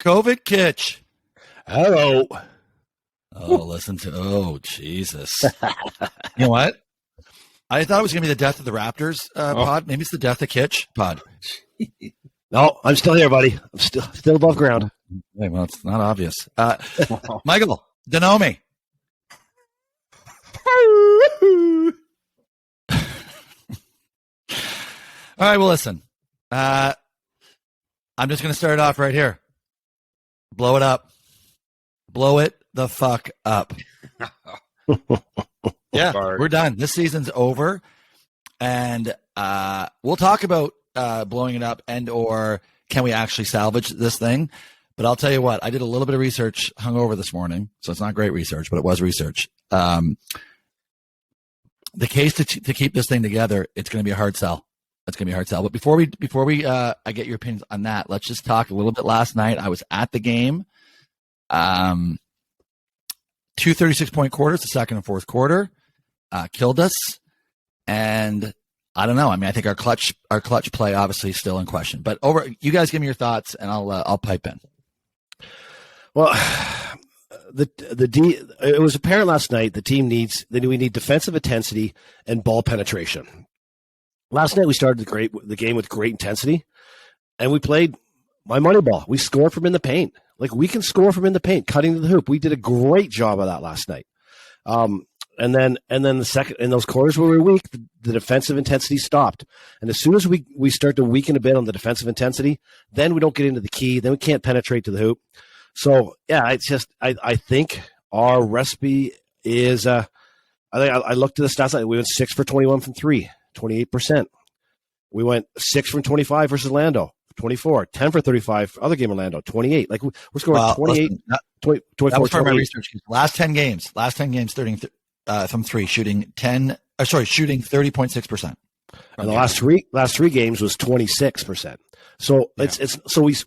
COVID Kitch. Hello. Oh, Jesus. You know what? I thought it was going to be the death of the Raptors pod. Maybe it's the death of Kitch pod. No, I'm still here, buddy. I'm still above ground. Hey, well, it's not obvious. Michael, Deno me. All right, well, listen. I'm just going to start it off right here. Blow it up. Blow it the fuck up. Yeah, Bart. We're done. This season's over. And we'll talk about blowing it up and or can we actually salvage this thing. But I'll tell you what, I did a little bit of research hungover this morning. So it's not great research, but it was research. The case to keep this thing together, it's going to be a hard sell. It's going to be a hard sell. But before we I get your opinions on that, let's just talk a little bit. Last night, I was at the game. 2 36-point quarters, the second and fourth quarter, killed us. And I don't know. I mean, I think our clutch play obviously is still in question. But you guys give me your thoughts, and I'll pipe in. Well, it was apparent last night we need defensive intensity and ball penetration. Last night we started the game with great intensity, and we played my money ball. We scored from in the paint. Like, we can score from in the paint, cutting to the hoop. We did a great job of that last night. And then the second, in those quarters where we were weak, the defensive intensity stopped. And as soon as we start to weaken a bit on the defensive intensity, then we don't get into the key. Then we can't penetrate to the hoop. So yeah, it's just I think our recipe is. I looked at the stats. We went 6 for 21 from 3, 28%. We went 6 from 25 versus Orlando, 24, 10 for 35. Other game Orlando, 28. Like, we're scoring 28. Listen, 24, that was part of my 28. research. Last 10 games, 30 from 3, shooting 30.6%. And the last three games was 26%. So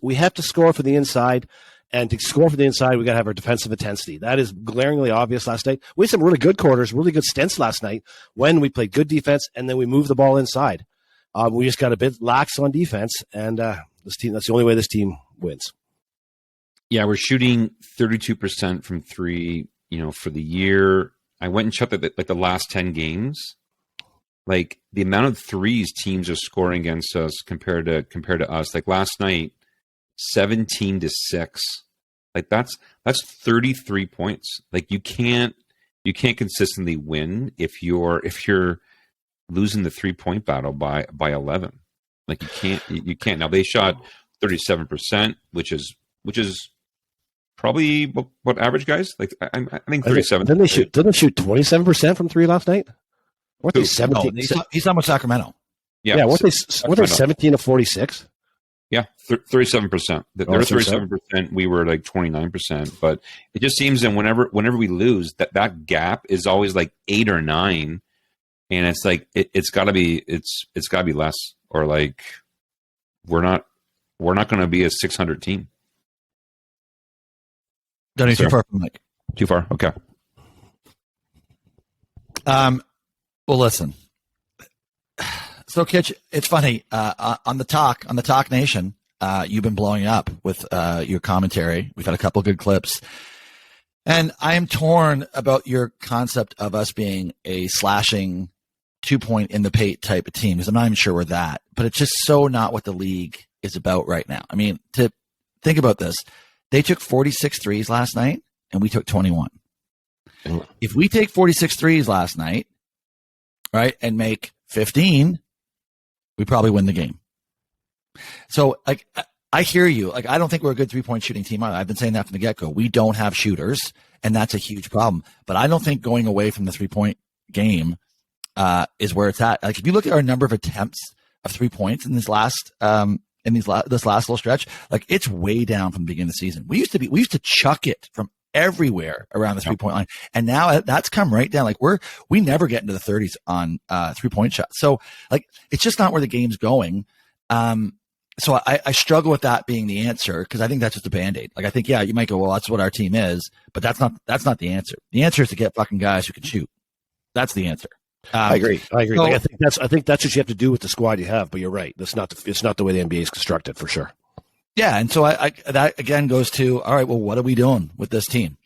we have to score for the inside, and to score for the inside, we got to have our defensive intensity. That is glaringly obvious last night. We had some really good quarters, really good stints last night when we played good defense and then we moved the ball inside. We just got a bit lax on defense, and that's the only way this team wins. Yeah, we're shooting 32% from 3, for the year. I went and checked the last 10 games. Like, the amount of threes teams are scoring against us compared to us. Like, last night, 17-6. Like, that's 33 points. Like, you can't consistently win if you're losing the 3-point battle by 11. Like, you can't. Now, they shot 37%, which is probably what average guys. Like, I think 37. Didn't they shoot 27% from 3 last night? What they 17? No, he's not with Sacramento. Yeah. What they 17 to 46? Yeah, 37%. They're 37%. We were like 29%. But it just seems that whenever we lose, that gap is always like 8 or 9, and it's like it's got to be less, or like we're not going to be a 600 team. Don't need too far from Mike. Too far. Okay. Well, listen. So, Kitch, it's funny. On the Talk Nation, you've been blowing up with your commentary. We've had a couple of good clips. And I am torn about your concept of us being a slashing 2-point in the paint type of team, because I'm not even sure we're that. But it's just so not what the league is about right now. I mean, to think about this, they took 46 threes last night, and we took 21. If we take 46 threes last night, right, and make 15, we probably win the game. So, like, I hear you. Like, I don't think we're a good 3-point shooting team either. I've been saying that from the get-go. We don't have shooters, and that's a huge problem. But I don't think going away from the 3-point game is where it's at. Like, if you look at our number of attempts of 3 points in this last little stretch, like, it's way down from the beginning of the season. We used to chuck it from everywhere around the 3-point line, and now that's come right down. Like, we never get into the 30s on 3-point shots. So, like, it's just not where the game's going. So I struggle with that being the answer, because I think that's just a Band-Aid. Like, I think, yeah, you might go, well, that's what our team is, but that's not the answer. The answer is to get fucking guys who can shoot. That's the answer. I agree. So, like, I think that's what you have to do with the squad you have. But you're right. It's not the way the NBA is constructed, for sure. Yeah, and so I that again goes to, all right, well, what are we doing with this team?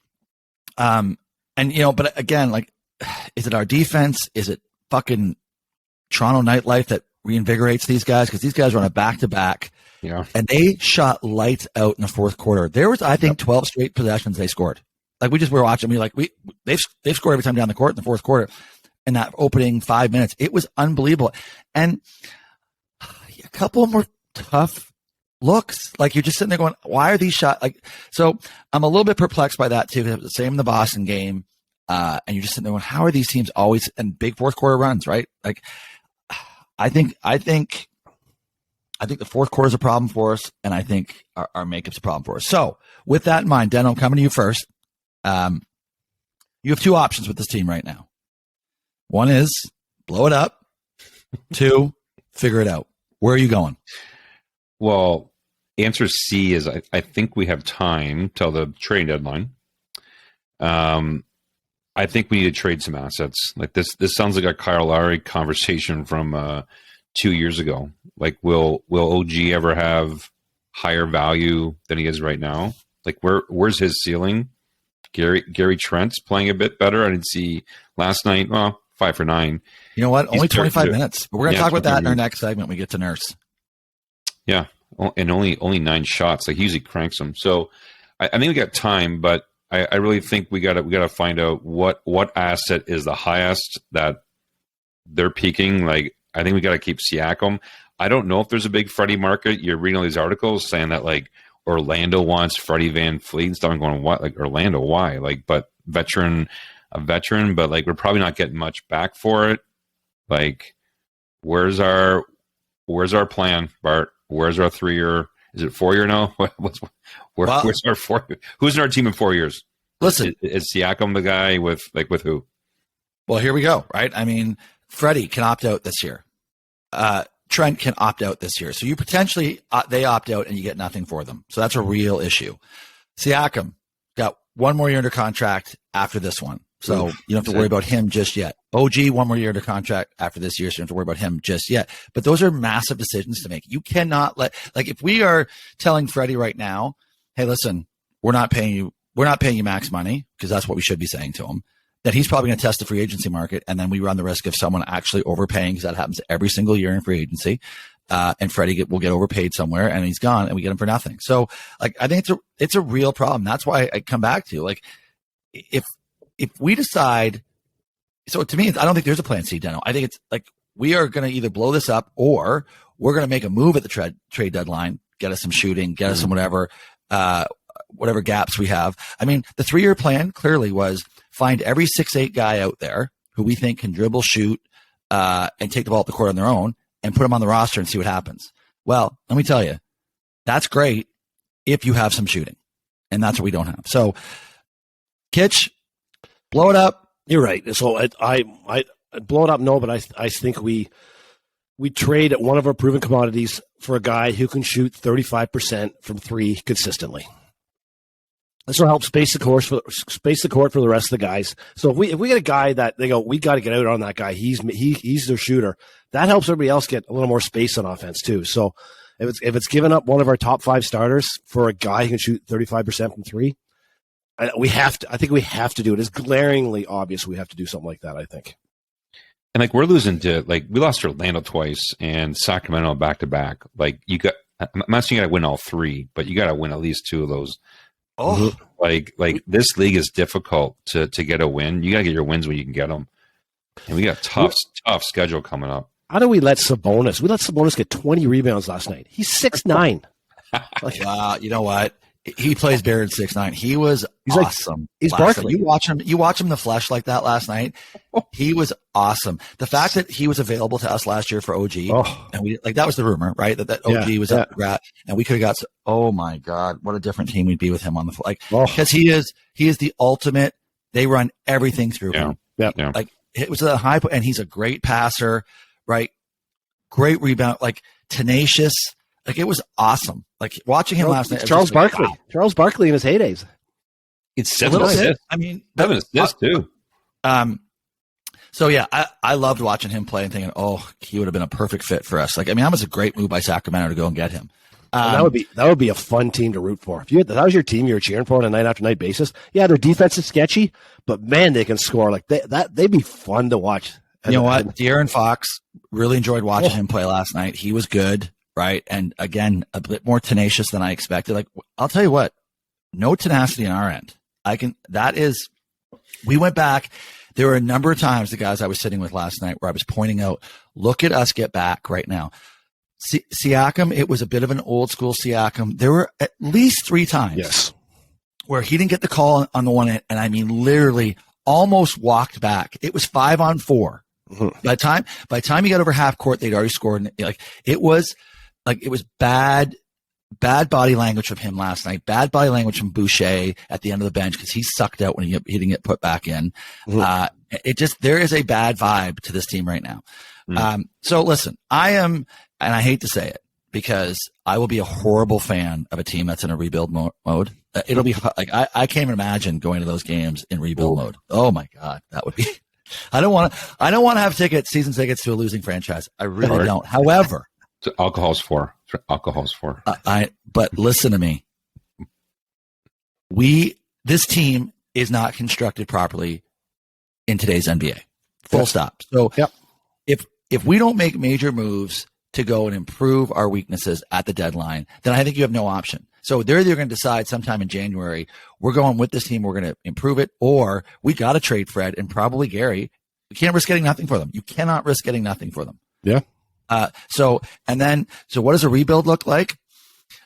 And but again, like, is it our defense? Is it fucking Toronto nightlife that reinvigorates these guys? Because these guys are on a back-to-back. Yeah. And they shot lights out in the fourth quarter. There was, I think, 12 straight possessions they scored. Like, were watching. They've scored every time down the court in the fourth quarter. In that opening 5 minutes, it was unbelievable. And a couple of more tough looks. Like, you're just sitting there going, why are these shots? Like, so I'm a little bit perplexed by that too. It was the same in the Boston game. And you're just sitting there going, how are these teams always in big fourth quarter runs, right? Like, I think the fourth quarter is a problem for us, and I think our makeup's a problem for us. So with that in mind, Deno, I'm coming to you first. You have two options with this team right now. One is blow it up. Two, figure it out. Where are you going? Well, answer C is I think we have time till the trading deadline. I think we need to trade some assets. Like this sounds like a Kyle Lowry conversation from 2 years ago. Like, will OG ever have higher value than he is right now? Like, where's his ceiling? Gary Trent's playing a bit better. I didn't see last night. Well, 5 for 9. You know what? Only 25 minutes. But we're gonna talk about that in our next segment. We get to Nurse. Yeah, and only 9 shots. Like, he usually cranks them. So I think we got time, but I really think we gotta find out what asset is the highest that they're peaking. Like, I think we got to keep Siakam. I don't know if there's a big Freddie market. You're reading all these articles saying that, like, Orlando wants Freddie Van Fleet and stuff. I'm going, what? Like, Orlando, why? Like, but a veteran, but like, we're probably not getting much back for it. Like, where's our plan, Bart? Where's our 3-year? Is it 4-year now? Where's our 4? Who's in our team in 4 years? Listen, is Siakam the guy with who? Well, here we go. Right. I mean, Freddie can opt out this year. Trent can opt out this year. So you potentially, they opt out and you get nothing for them. So that's a real issue. Siakam got 1 more year under contract after this one. So you don't have to worry about him just yet. OG, 1 more year under contract after this year. So you don't have to worry about him just yet. But those are massive decisions to make. You cannot if we are telling Freddie right now, hey, listen, we're not paying you max money, because that's what we should be saying to him, that he's probably going to test the free agency market, and then we run the risk of someone actually overpaying, because that happens every single year in free agency. And Freddie will get overpaid somewhere, and he's gone, and we get him for nothing. So, like, I think it's a real problem. That's why I come back to, like, if we decide, so to me, I don't think there's a plan C, Deno. I think it's like, we are going to either blow this up, or we're going to make a move at the trade deadline, get us some shooting, get us some whatever gaps we have. I mean, the 3-year plan clearly was find every 6'8" guy out there who we think can dribble, shoot, and take the ball up the court on their own, and put them on the roster and see what happens. Well, let me tell you, that's great if you have some shooting, and that's what we don't have. So, Kitch, blow it up. You're right. So I blow it up. No, but I think we trade at one of our proven commodities for a guy who can shoot 35% from 3 consistently. This will help space the court for the rest of the guys. So if we get a guy that they go, we got to get out on that guy. He's their shooter. That helps everybody else get a little more space on offense too. So if it's giving up one of our top 5 starters for a guy who can shoot 35% from 3, I think we have to do it. It's glaringly obvious we have to do something like that, I think. And like, we're losing to, like, we lost to Orlando twice and Sacramento back to back. Like, I'm not saying you got to win all 3, but you got to win at least 2 of those. Oh, like this league is difficult to get a win. You got to get your wins when you can get them. And we got a tough schedule coming up. How do we let Sabonis? We let Sabonis get 20 rebounds last night. He's 6'9". Wow, you know what? He plays better than 6'9". He was awesome. He's Barkley. You watch him in the flesh like that last night. He was awesome. The fact that he was available to us last year for OG, and we that was the rumor, right? That OG was up for and we could have got. Oh my God, what a different team we'd be with him on the because he is the ultimate. They run everything through him. Yeah. Like, it was a high, and he's a great passer, right? Great rebound, like, tenacious. Like, it was awesome. Like, watching him last night. Charles Barkley. Like, wow. Charles Barkley in his heydays. It's a little bit. I mean, 7 assists too. So yeah, I loved watching him play and thinking, oh, he would have been a perfect fit for us. Like, I mean, that was a great move by Sacramento to go and get him. And that would be a fun team to root for. If that was your team you were cheering for on a night after night basis, yeah, their defense is sketchy, but man, they can score. Like they'd be fun to watch. You know what? De'Aaron Fox, really enjoyed watching him play last night. He was good, right? And again, a bit more tenacious than I expected. Like, I'll tell you what, no tenacity on our end. We went back. There were a number of times, the guys I was sitting with last night, where I was pointing out, look at us get back right now. Siakam, it was a bit of an old school Siakam. There were at least 3 times where he didn't get the call on the one end, and I mean literally almost walked back. It was 5-on-4. Mm-hmm. By the time he got over half court, they'd already scored. It was bad body language from him last night. Bad body language from Boucher at the end of the bench because he sucked out when he didn't get put back in. Mm-hmm. There is a bad vibe to this team right now. Mm-hmm. So listen, and I hate to say it because I will be a horrible fan of a team that's in a rebuild mode. It'll be like, I can't even imagine going to those games in rebuild mode. Oh my God, that would be. I don't want to have season tickets to a losing franchise. I really don't. However, alcohol's for. But listen to me. This team is not constructed properly in today's NBA. Full stop. So if we don't make major moves to go and improve our weaknesses at the deadline, then I think you have no option. So they're either going to decide sometime in January, we're going with this team, we're going to improve it, or we got to trade Fred and probably Gary. We can't risk getting nothing for them. You cannot risk getting nothing for them. Yeah. So what does a rebuild look like?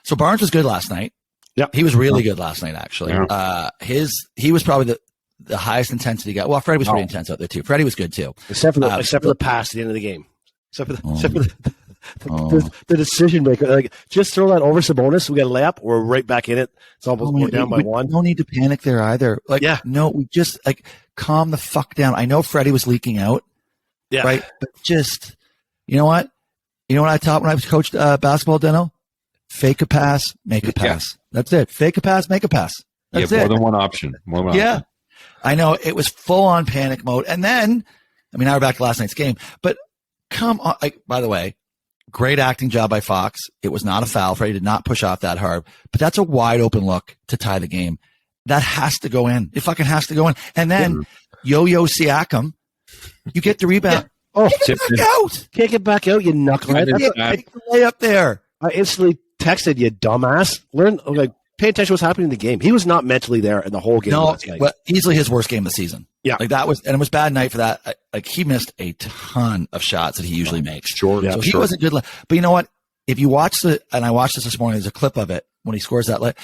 So Barnes was good last night. Yeah. He was really good last night, actually. Yeah. He was probably the highest intensity guy. Well, Freddie was pretty intense out there too. Freddie was good too. Except for the pass at the end of the game. Except for the decision maker. Like, just throw that over Sabonis. We got a layup. We're right back in it. It's almost we're down by 1. No need to panic there either. No, we just calm the fuck down. I know Freddie was leaking out. Yeah. Right. But just, you know what? You know what I taught when I was coached basketball, Deno? Fake a pass, make a pass. Yeah. That's it. Fake a pass, make a pass. That's more than one option. Option. I know it was full on panic mode. And then, now we're back to last night's game, but come on. By the way, great acting job by Fox. It was not a foul. Freddie did not push off that hard, but that's a wide open look to tie the game. That has to go in. It fucking has to go in. And then Yo-Yo Siakam, you get the rebound. Yeah. Kick it back out, you knucklehead. Take the lay up there. I instantly texted you, dumbass. Pay attention to what's happening in the game. He was not mentally there in the whole game. No, well, easily his worst game of the season. Yeah. That was, and it was a bad night for that. He missed a ton of shots that he usually makes. Sure. So he wasn't good. But you know what? If you watch and I watched this morning, there's a clip of it when he scores that.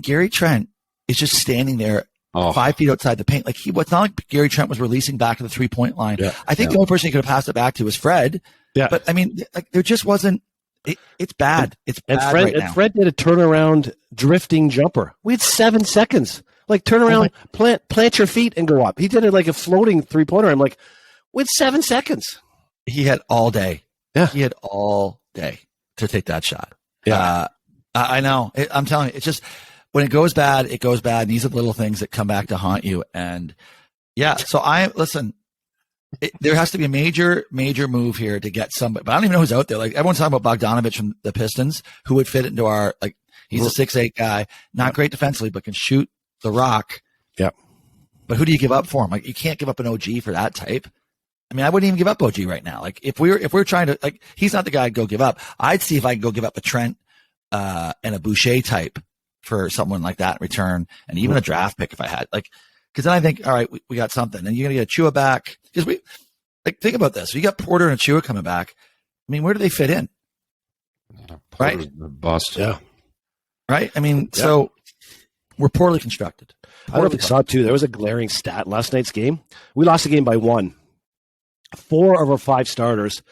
Gary Trent is just standing there 5 feet outside the paint. It's not like Gary Trent was releasing back to the 3-point line. Yeah. I think the only person he could have passed it back to was Fred. Yeah. But there just wasn't. It's bad. It's bad right now. And Fred did a turnaround drifting jumper. We had 7 seconds. Turn around, plant your feet and go up. He did it like a floating 3-pointer. I'm like, with 7 seconds. He had all day. Yeah. He had all day to take that shot. Yeah. I know. I'm telling you, it's just when it goes bad, it goes bad. And these are the little things that come back to haunt you. And so there has to be a major move here to get somebody, but I don't even know who's out there. Everyone's talking about Bogdanovich from the Pistons, who would fit into our, he's a 6'8" guy, not great defensively, but can shoot the rock. Yeah. But who do you give up for him? You can't give up an OG for that type. I wouldn't even give up OG right now. If we're trying to, he's not the guy I'd go give up. I'd see if I can go give up a Trent, and a Boucher type for someone like that in return, and even a draft pick if I had, because then I think, all right, we got something. And you're going to get Achua back. Because think about this. You got Porter and Achua coming back. Where do they fit in? Right? Bust. Yeah. Right? So we're poorly constructed. I don't know if you saw, too. There was a glaring stat last night's game. We lost the game by 1. 4 of our 5 starters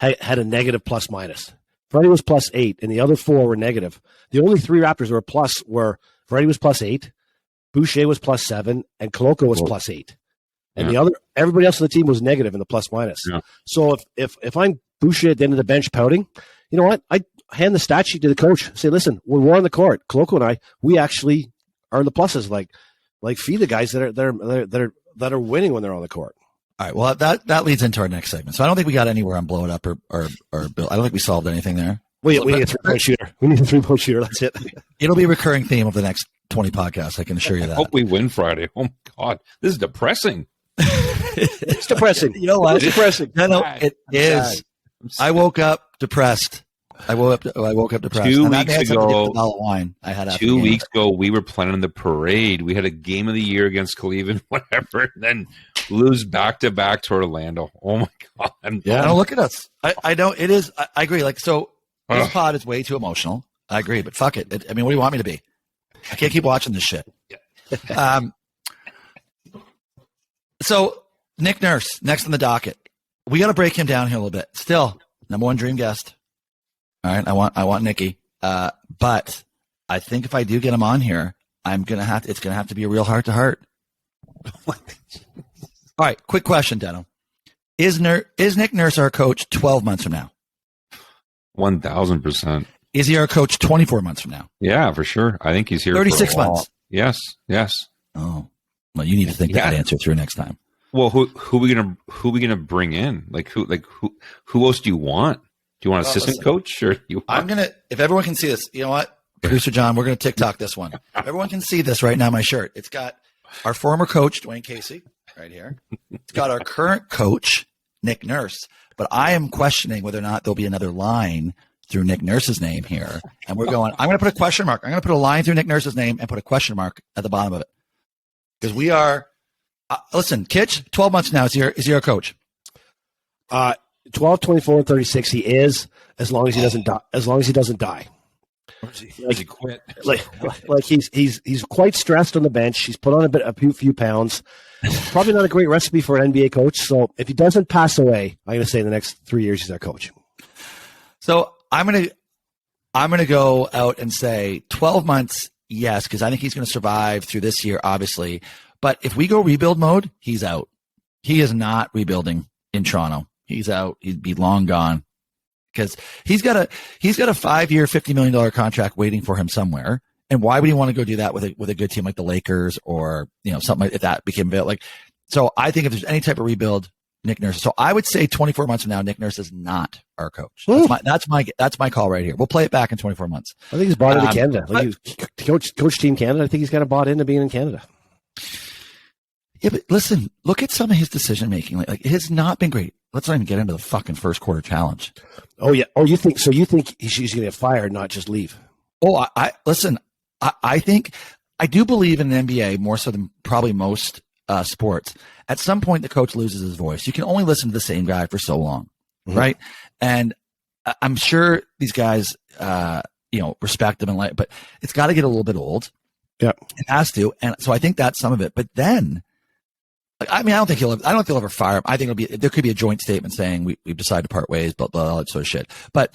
had a negative plus minus. Freddie was plus 8, and the other 4 were negative. The only 3 Raptors were plus were Freddie was plus 8, Boucher was plus 7, and Koloko was plus 8. And everybody else on the team was negative in the plus minus. Yeah. So if I'm Boucher at the end of the bench pouting, you know what? I hand the stat sheet to the coach. Say, listen, when we're on the court, Koloko and I, we actually are in the pluses. Feed the guys that are winning when they're on the court. All right. Well, that leads into our next segment. So I don't think we got anywhere on blow it up or Bill. I don't think we solved anything there. We need a 3-point shooter. We need a 3-point shooter. That's it. It'll be a recurring theme of the next 20 podcasts. I can assure you I that. hope we win Friday. Oh my God, this is depressing. It's depressing. You know what? It's depressing. No, it is. I woke up depressed. I woke up depressed. 2 And that weeks had something to do ago, with the bottle of wine I had after 2 the game. weeks ago, we were planning the parade. We had a game of the year against Cleveland, whatever, and then lose back-to-back to Orlando. Oh, my God. Yeah, no, look at us. I know it is. I agree. Like, so this pod is way too emotional. I agree, but fuck it. I mean, what do you want me to be? I can't keep watching this shit. So Nick Nurse, next on the docket. We got to break him down here a little bit. Still, number one dream guest. All right, I want Nicky. But I think if I do get him on here, it's gonna have to be a real heart to heart. All right, quick question, Deno. Is Nick Nurse our coach 12 months from now? 1,000%. Is he our coach 24 months from now? Yeah, for sure. I think he's here 36 for a while. months. Yes. Oh, well, you need to think that answer through next time. Well, who are we gonna bring in? Who else do you want? Do you want an assistant coach or you want... if everyone can see this, you know what? Producer John, we're gonna TikTok this one. Everyone can see this right now, my shirt. It's got our former coach, Dwayne Casey, right here. It's got our current coach, Nick Nurse. But I am questioning whether or not there'll be another line through Nick Nurse's name here. And I'm gonna put a question mark. I'm gonna put a line through Nick Nurse's name and put a question mark at the bottom of it. Because we are listen, Kitch, 12 months now is he our coach? 12, 24, and 36. He is, as long as he doesn't die. As long as he doesn't die. Does he quit? Like he's quite stressed on the bench. He's put on a few pounds. Probably not a great recipe for an NBA coach. So if he doesn't pass away, I'm going to say in the next 3 years he's our coach. So I'm gonna go out and say 12 months, yes, because I think he's going to survive through this year, obviously. But if we go rebuild mode, he's out. He is not rebuilding in Toronto. He's out. He'd be long gone because he's got a 5-year, $50 million contract waiting for him somewhere. And why would he want to go do that with a good team like the Lakers or, something like that became available? So I think if there's any type of rebuild, Nick Nurse. So I would say 24 months from now, Nick Nurse is not our coach. That's my call right here. We'll play it back in 24 months. I think he's bought into Canada. Coach Team Canada. I think he's got bought into being in Canada. Yeah, but listen, look at some of his decision making. Like it has not been great. Let's not even get into the fucking first quarter challenge. Oh yeah. Oh, you think he's going to get fired, not just leave? Oh, I think I do believe in the NBA more so than probably most sports. At some point, the coach loses his voice. You can only listen to the same guy for so long, right? And I'm sure these guys, respect him and but it's got to get a little bit old. Yeah, it has to. And so I think that's some of it. But then, I don't think he'll ever fire him. I think there could be a joint statement saying we've decided to part ways, blah, blah, all that sort of shit. But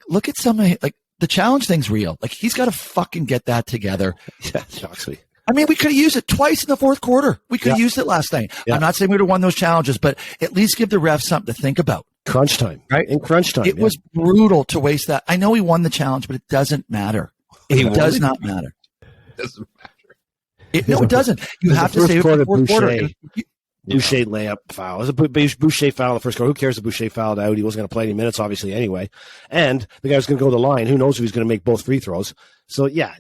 look at some of the challenge thing's real. Like he's got to fucking get that together. Yeah, shocks me. I mean, we could have used it twice in the fourth quarter. We could have used it last night. Yeah. I'm not saying we would have won those challenges, but at least give the refs something to think about. Crunch time, right? In crunch time. It was brutal to waste that. I know he won the challenge, but it doesn't matter. It does not matter. It doesn't matter. It doesn't. You have to save it for the fourth quarter. Boucher layup foul. It was a Boucher foul in the first quarter. Who cares if Boucher fouled out? He wasn't going to play any minutes, obviously, anyway. And the guy was going to go to the line. Who knows if he's going to make both free throws? So, yeah,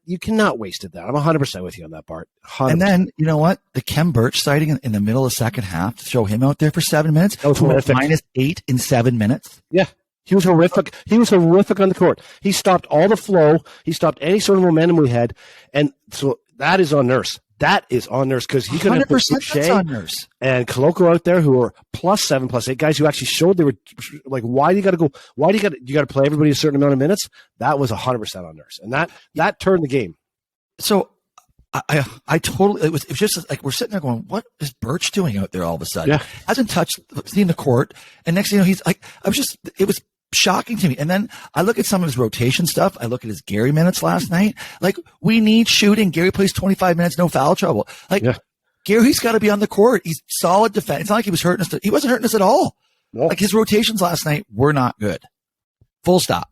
you cannot waste it that. I'm 100% with you on that, Bart. 100%. And then, you know what? The Kem Birch sighting in the middle of the second half to throw him out there for 7 minutes. That was horrific. -8 in 7 minutes. Yeah. He was horrific. He was horrific on the court. He stopped all the flow. He stopped any sort of momentum we had. And so that is on Nurse. That is on Nurse because he could have put Boucher on Nurse and Koloko out there who are +7, +8 guys who actually showed they were like, why do you got to go? Why do you got to play everybody a certain amount of minutes? That was 100% on Nurse, and that turned the game. So I totally it was just like we're sitting there going, what is Birch doing out there all of a sudden? Yeah. Hasn't seen the court, and next thing you know, he's like, it was shocking to me. And then I look at some of his rotation stuff. I look at his Gary minutes last night. Like, we need shooting. Gary plays 25 minutes, no foul trouble. Like, Gary's got to be on the court. He's solid defense. It's not like he was hurting us. He wasn't hurting us at all. No. Like, his rotations last night were not good. Full stop.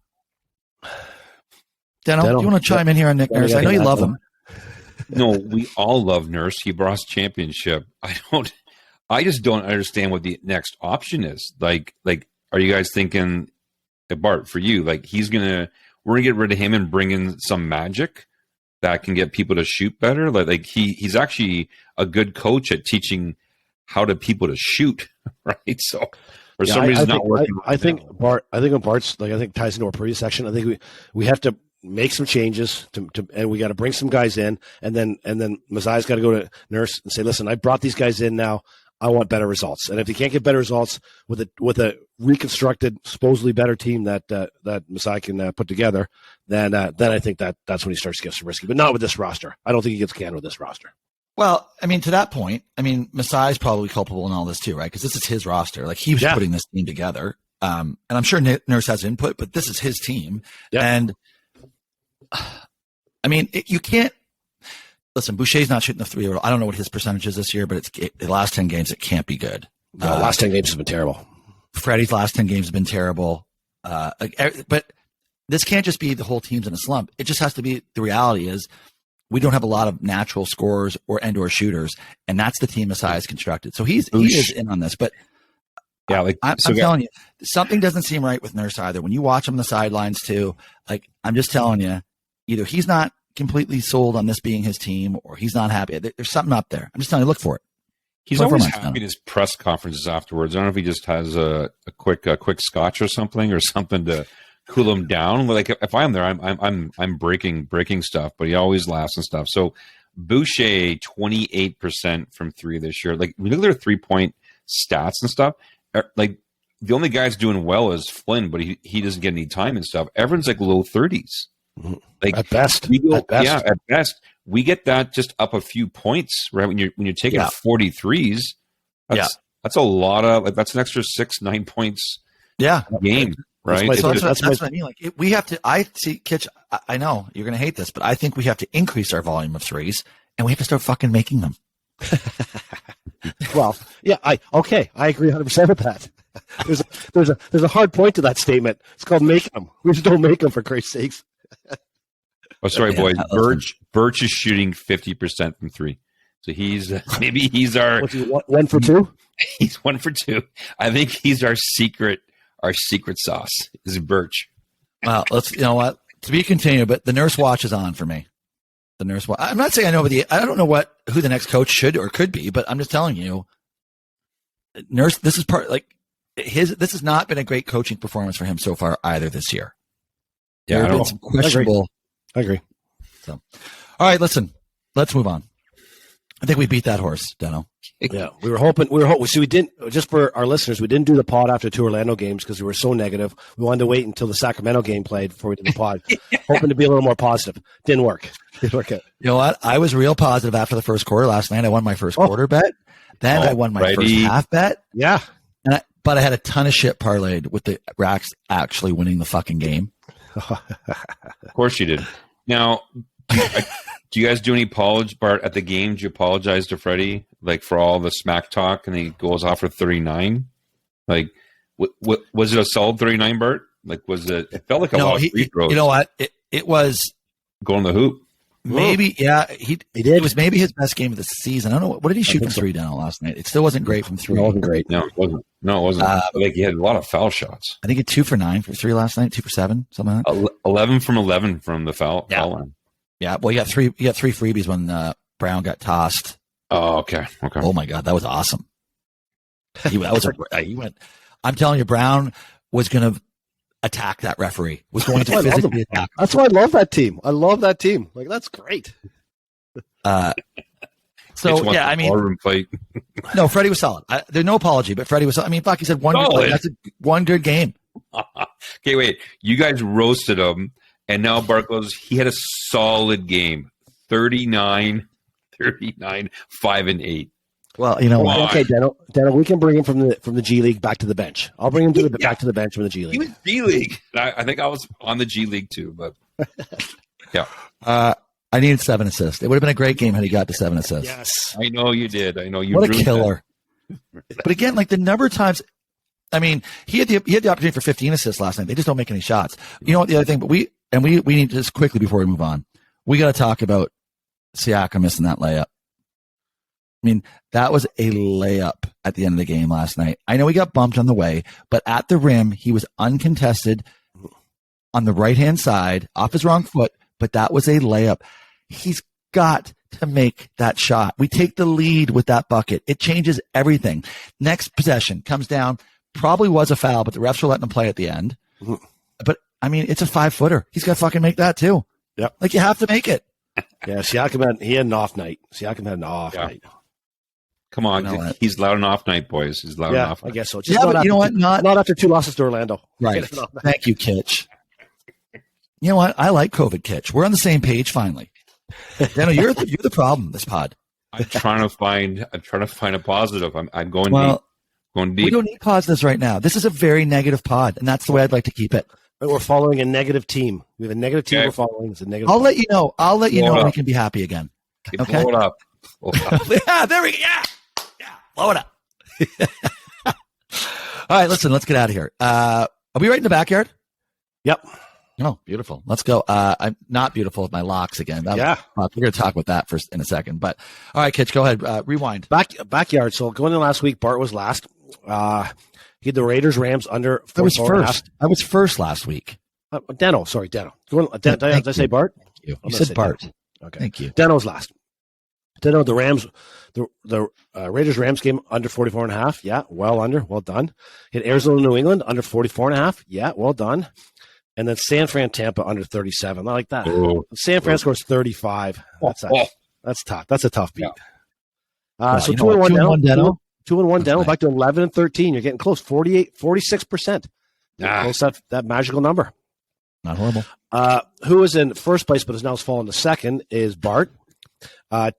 Deno, do you want to chime in here on Nick Nurse? I know you love him. No, we all love Nurse. He brought us championship. I just don't understand what the next option is. Like, are you guys thinking Bart, for you, like we're gonna get rid of him and bring in some magic that can get people to shoot better. Like he's actually a good coach at teaching how to people to shoot, right? So for some reason, not working. I think when Bart's like, I think ties into our previous section. I think we have to make some changes and we got to bring some guys in, and then Mazai's got to go to Nurse and say, listen, I brought these guys in now. I want better results. And if he can't get better results with a reconstructed, supposedly better team that Mazai can put together, then I think that's when he starts to get some risky. But not with this roster. I don't think he gets canned with this roster. Well, I mean, to that point, I mean, Masai's probably culpable in all this too, right? Because this is his roster. Like, he was putting this team together. And I'm sure Nurse has input, but this is his team. Yeah. And I mean, you can't listen. Boucher's not shooting the three. I don't know what his percentage is this year, but the last 10 games, it can't be good. The last 10 games have been terrible. Freddie's last 10 games have been terrible. But this can't just be the whole team's in a slump. It just has to be, the reality is we don't have a lot of natural scorers or shooters, and that's the team Masai has constructed. So he is in on this, but yeah, like I'm telling you, something doesn't seem right with Nurse either. When you watch him on the sidelines too, like, I'm just telling you, either he's not completely sold on this being his team, or he's not happy. There's something up there. I'm just telling you, look for it. He's always happy at his press conferences afterwards. I don't know if he just has a quick scotch or something to cool him down. Like, if I'm there, I'm breaking stuff, but he always laughs and stuff. So Boucher, 28% from three this year. Like, when you look at their 3-point stats and stuff, like, the only guy's doing well is Flynn, but he doesn't get any time and stuff. Everyone's like low 30s. Like, at best. Yeah, at best. We get that just up a few points, right? When you're taking 43s, that's a lot of, like, that's an extra 6-9 points a game, right? That's what I mean. Like, we have to, I see, Kitch, I know you're going to hate this, but I think we have to increase our volume of threes, and we have to start fucking making them. Well, yeah, I agree 100% with that. There's a hard point to that statement. It's called make them. We just don't make them, for Christ's sakes. Oh, sorry, boys. Birch is shooting 50% from three, so he's our. What's he, 1 for 2? He's 1 for 2. I think he's our secret sauce is Birch. Well, you know what? To be continued, but the Nurse watch is on for me. The Nurse watch. I'm not saying I know, I don't know who the next coach should or could be, but I'm just telling you, Nurse. This is this has not been a great coaching performance for him so far either this year. Yeah, there have been some questionable. I agree. So, all right, listen, let's move on. I think we beat that horse, Deno. Yeah, we were hoping. So we didn't, just for our listeners, we didn't do the pod after 2 Orlando games because we were so negative. We wanted to wait until the Sacramento game played before we did the pod, hoping to be a little more positive. Didn't work. Didn't work out. You know what? I was real positive after the first quarter last night. I won my first quarter bet. Then I won my first half bet. Yeah. But I had a ton of shit parlayed with the Racks actually winning the fucking game. Of course you did. Now, do you guys do any apology, Bart, at the game? Do you apologize to Freddie, like, for all the smack talk, and he goes off for 39? Like, was it a solid 39, Bart? Like, it felt like a lot of free throws. You know what? It was going to the hoop. Maybe, yeah, he did. It was maybe his best game of the season. I don't know. What did he shoot from three down last night? It still wasn't great from three. It wasn't great. No, it wasn't. Like, he had a lot of foul shots. I think he had 2 for 9 for three last night, 2 for 7, something like that. 11 from 11 from the foul line. Yeah, well, you got three freebies when Brown got tossed. Oh, okay. Oh my God, that was awesome. He went. I'm telling you, Brown was going to attack that referee. Was going to physically attack. That's why I love that team. Like, that's great. So yeah, I mean, no, Freddie was solid. There's no apology, but Freddie was. I mean, fuck, he said that's one good game. Okay, wait. You guys roasted him, and now Bart goes, he had a solid game. 39, 5 and 8. Well, you know what? Okay, Deno, we can bring him from the G League back to the bench. I'll bring him back to the bench from the G League. He was G League. I think I was on the G League too, but yeah. I needed 7 assists. It would have been a great game had he got to 7 assists. Yes, I know you did. I know you. What a killer! But again, like, the number of times, I mean, he had the opportunity for 15 assists last night. They just don't make any shots. You know what? The other thing, but we need to, just quickly before we move on, we got to talk about Siakam missing that layup. I mean, that was a layup at the end of the game last night. I know he got bumped on the way, but at the rim, he was uncontested. on the right-hand side off his wrong foot, but that was a layup. He's got to make that shot. We take the lead with that bucket. It changes everything. Next possession comes down, probably was a foul, but the refs were letting him play at the end. But, I mean, it's a 5-footer. He's got to fucking make that too. Yep. Like, you have to make it. Yeah, Siakam had an off night. Night. Come on. You know He's loud and off night, boys. He's loud and off night. I guess so. But you know what? Not after 2 losses to Orlando. Right. Thank you, Kitch. You know what? I like COVID, Kitch. We're on the same page finally. Deno, you're the problem. This pod. I'm trying to find a positive. I'm going deep. We don't need positives right now. This is a very negative pod, and that's the way I'd like to keep it. We're following a negative team. We have a negative team we're following. It's a negative. I'll let you know when we can be happy again. Okay. Blow it up. Yeah, there we go. Yeah. Blow it up. All right, listen, let's get out of here. Are we right in the backyard? Yep. Oh, beautiful. Let's go. I'm not beautiful with my locks again. We're going to talk about that in a second. But all right, Kitch, go ahead. Rewind. Backyard. So going in last week, Bart was last. He had the Raiders Rams under. I was first. I was first last week. Deno. Did I say Bart? You said Bart. Okay. Thank you. Deno's last. Deno, the Rams, the Raiders Rams game under 44.5. Yeah, well under. Well done. Hit Arizona New England under 44.5. Yeah, well done. And then San Fran Tampa under 37. I like that. Oh. San Fran scores 35. That's tough. That's a tough beat. Yeah. So 2-1 Deno. 2-1 Deno. Nice. Back to 11-13. You're getting close. 46%. Close that magical number. Not horrible. Who is in first place but has now fallen to second is Bart.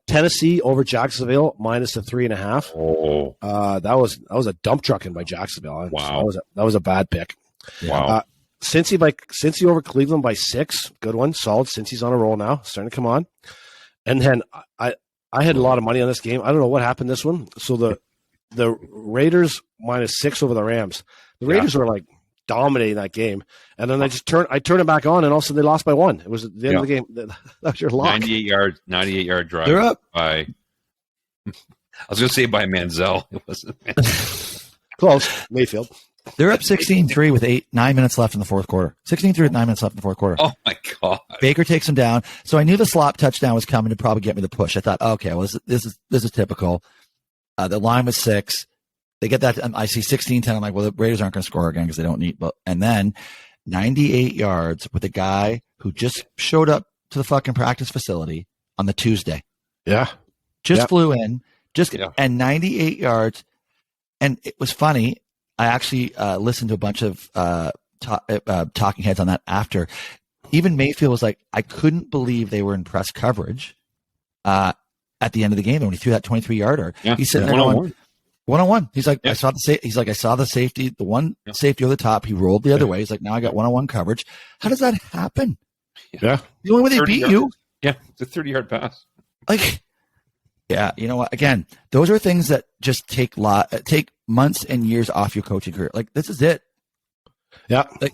Tennessee over Jacksonville minus the 3.5. Oh. That was a dump trucking by Jacksonville. Wow. That was a bad pick. Wow. Cincy over Cleveland by 6. Good one. Solid. Cincy's on a roll now. Starting to come on. And then I had a lot of money on this game. I don't know what happened this one. So the Raiders minus 6 over the Rams. The Raiders were like dominating that game. And then I turned it back on, and all of a sudden they lost by 1. It was at the end of the game. That was your lock. 98 yard drive. They're up. I was going to say by Manziel. It wasn't. Close. Mayfield. They're up 16-3 with 9 minutes left in the fourth quarter. 16-3 with 9 minutes left in the fourth quarter. Oh, my God. Baker takes him down. So I knew the slop touchdown was coming to probably get me the push. I thought, okay, well, this is typical. The line was 6. They get that. I see 16-10. I'm like, well, the Raiders aren't going to score again because they don't need. And then 98 yards with a guy who just showed up to the fucking practice facility on the Tuesday. Yeah. Just flew in. And 98 yards. And it was funny. I actually listened to a bunch of talking heads on that after. Even Mayfield was like, I couldn't believe they were in press coverage at the end of the game when he threw that 23-yarder. Yeah, he's sitting there going, one-on-one. He's like, I saw the safety, the one safety over the top. He rolled the other way. He's like, now I got one-on-one coverage. How does that happen? Yeah. The only way they beat you. Yeah, it's a 30-yard pass. Like, yeah, you know what? Again, those are things that just take months and years off your coaching career. Like, this is it. Yeah. Like,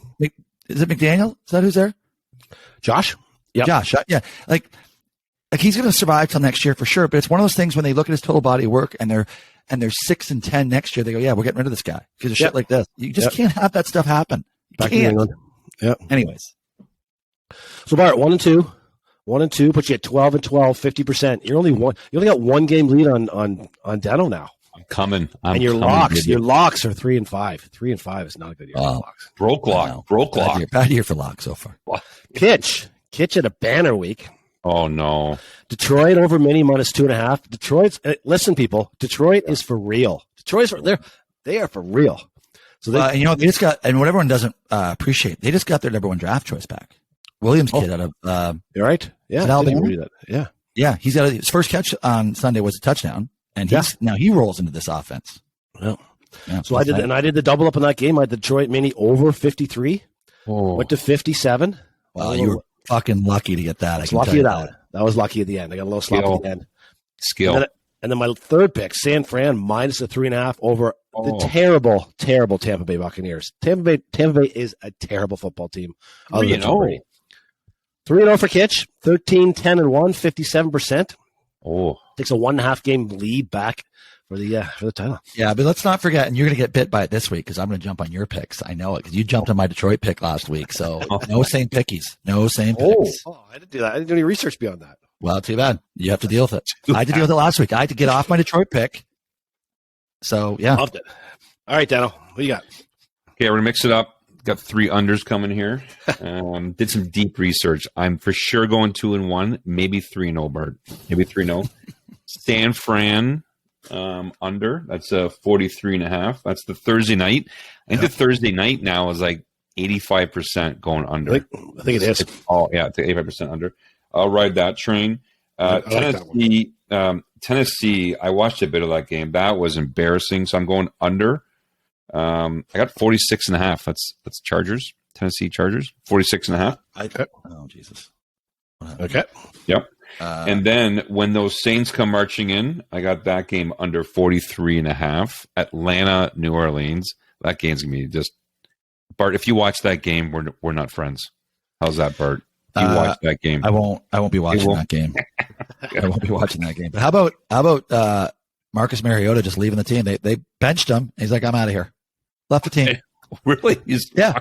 is it McDaniel? Is that who's there? Josh? Yeah. Josh. Yeah. Like he's going to survive till next year for sure. But it's one of those things when they look at his total body of work and they're 6-10 next year, they go, yeah, we're getting rid of this guy because of shit like this. You just can't have that stuff happen. Back in England. Yeah. Anyways. So Bart, 1-2. 1-2 puts you at 12-12, 50%. You only got one game lead on Deno now. I'm coming. And your locks are 3-5. 3-5 is not a good year for locks. Broke lock. Bad year for locks so far. Kitch had a banner week. Oh no. Detroit over mini minus 2.5. Listen, people, Detroit is for real. They are for real. So they just got, and what everyone doesn't appreciate, they just got their number 1 draft choice back. Williams kid out of you're right. Yeah. Alabama. Yeah. Yeah. He's got his first catch on Sunday was a touchdown. And now he rolls into this offense. Well, so I did the double up in that game. I had the Detroit mini over 53. Went to 57. Well, you were fucking lucky to get that. I can lucky that. That was lucky at the end. I got a little sloppy at the end. Skill. And then my third pick, San Fran minus the 3.5 over the terrible, terrible Tampa Bay Buccaneers. Tampa Bay is a terrible football team. 3-0 for Kitch. 13-10-1, 57%. Oh. Takes a 1.5 game lead back for the title. Yeah, but let's not forget, and you're going to get bit by it this week because I'm going to jump on your picks. I know it because you jumped on my Detroit pick last week. So no same pickies. No same picks. I didn't do that. I didn't do any research beyond that. Well, too bad. You have to deal with it. I had to deal with it last week. I had to get off my Detroit pick. So, yeah. Loved it. All right, Dano, what do you got? Okay, we're going to mix it up. Got 3 unders coming here. Did some deep research. I'm for sure going 2-1, maybe 3-0, Bart. Maybe 3-0. San Fran under. That's 43.5. That's the Thursday night. I think the Thursday night now is like 85% going under. I think it is. It's 85% under. I'll ride that train. Tennessee, Tennessee, I watched a bit of that game. That was embarrassing. So I'm going under. I got 46.5. That's Chargers. Tennessee Chargers. 46.5. Oh, Jesus. Okay. Yep. And then when those Saints come marching in, I got that game under 43.5. Atlanta, New Orleans. That game's going to be just... Bart, if you watch that game, we're not friends. How's that, Bart? You watch that game. I won't be watching that game. I won't be watching that game. But how about Marcus Mariota just leaving the team? They benched him. He's like, I'm out of here. Left the team. Really? Yeah.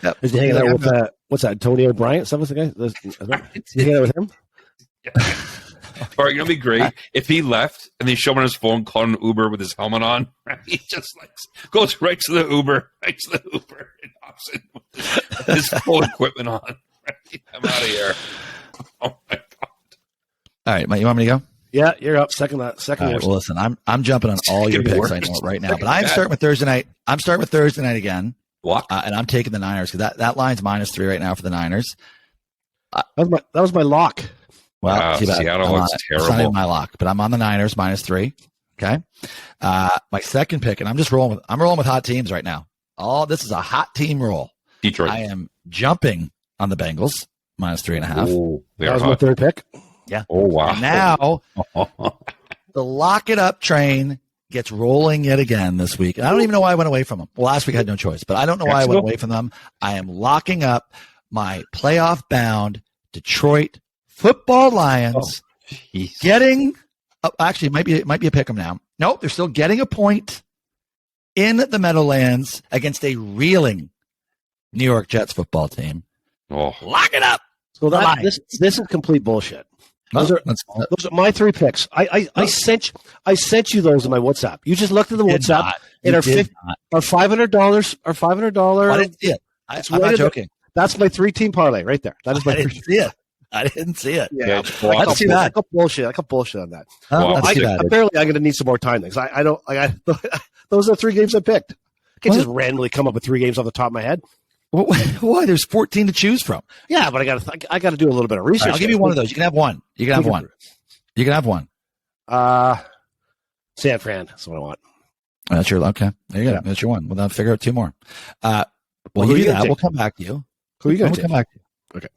Yep. Is he hanging out with what's that? Antonio Bryant? Is that the guy? Is he hanging out with him? Yeah. Or you know, it'd be great if he left and they show him on his phone calling an Uber with his helmet on. Right? He just like goes right to the Uber, and hops in with his full equipment on. Right? I'm out of here. Oh my god! All right, Mike, you want me to go? Yeah, you're up. Second. All right, well, listen, I'm jumping on all your picks. I know it right now, but I'm starting with Thursday night. I'm starting with Thursday night again. What? And I'm taking the Niners because that line's -3 right now for the Niners. That was my lock. Well, wow, Seattle looks terrible. It's not even my lock, but I'm on the Niners -3. Okay. My second pick, and I'm rolling with hot teams right now. This is a hot team roll. Detroit. I am jumping on the Bengals -3.5. Oh, that was my third pick. Yeah. Oh wow. And now the lock it up train gets rolling yet again this week. And I don't even know why I went away from them. Well, last week I had no choice, but I don't know why I went away from them. I am locking up my playoff bound Detroit Football Lions getting actually it might be a pick 'em now. Nope, they're still getting a point in the Meadowlands against a reeling New York Jets football team. Oh. Lock it up. So this is complete bullshit. Those are my 3 picks. I sent you those in my WhatsApp. You just looked at the WhatsApp and our $500 or $500. I didn't see it. I'm not joking. That's my 3-team parlay right there. That is my. I didn't see it. I didn't see it. Yeah, let's see that. I got bullshit on that. Apparently, I'm going to need some more time because I don't. Those are 3 games I picked. I can't just randomly come up with 3 games off the top of my head. Why? There's 14 to choose from. Yeah, but I got to do a little bit of research. Right, I'll give you one of those. You can have one. You can have one. San Fran. That's what I want. That's your okay. There you go. Yeah. That's your one. Well, then figure out 2 more. Well, you do that. We'll come back to you. Who are you going to come back to you? Okay.